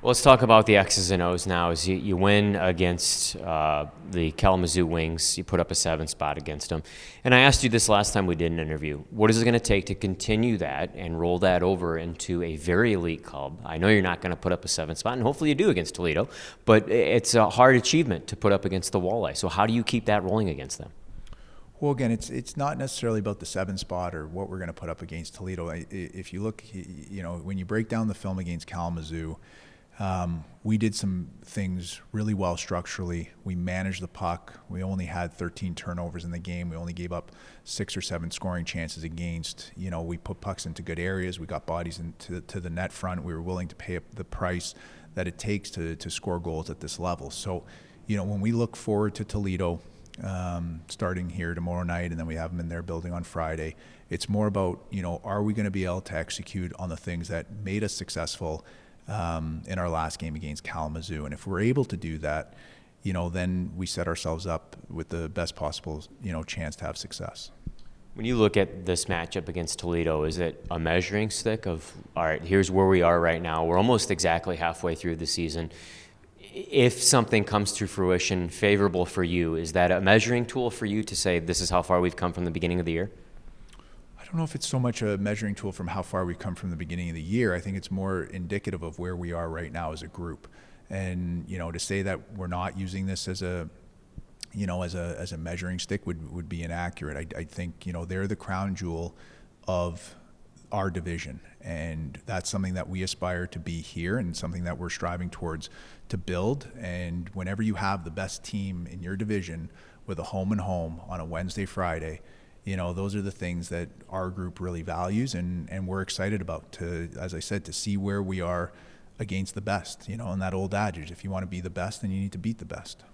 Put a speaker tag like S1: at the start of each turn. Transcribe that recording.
S1: Let's talk about the X's and O's now. As you win against the Kalamazoo Wings, you put up a 7 spot against them. And I asked you this last time we did an interview. What is it going to take to continue that and roll that over into a very elite club? I know you're not going to put up a 7 spot, and hopefully you do against Toledo, but it's a hard achievement to put up against the Walleye. So how do you keep that rolling against them?
S2: Well, again, it's not necessarily about the 7 spot or what we're going to put up against Toledo. If you look, when you break down the film against Kalamazoo, we did some things really well structurally. We managed the puck. We only had 13 turnovers in the game. We only gave up 6 or 7 scoring chances against. We put pucks into good areas. We got bodies into the net front. We were willing to pay up the price that it takes to score goals at this level. So, when we look forward to Toledo, starting here tomorrow night, and then we have them in their building on Friday, it's more about, are we going to be able to execute on the things that made us successful in our last game against Kalamazoo. And if we're able to do that, then we set ourselves up with the best possible, chance to have success.
S1: When you look at this matchup against Toledo, is it a measuring stick of, all right, here's where we are right now. We're almost exactly halfway through the season. If something comes to fruition favorable for you, is that a measuring tool for you to say this is how far we've come from the beginning of the year?
S2: I don't know if it's so much a measuring tool from how far we've come from the beginning of the year. I think it's more indicative of where we are right now as a group. And, to say that we're not using this as a measuring stick would be inaccurate. I think, they're the crown jewel of our division. And that's something that we aspire to be here and something that we're striving towards to build. And whenever you have the best team in your division with a home and home on a Wednesday, Friday, those are the things that our group really values and we're excited about to, as I said, to see where we are against the best, and that old adage, if you want to be the best, then you need to beat the best.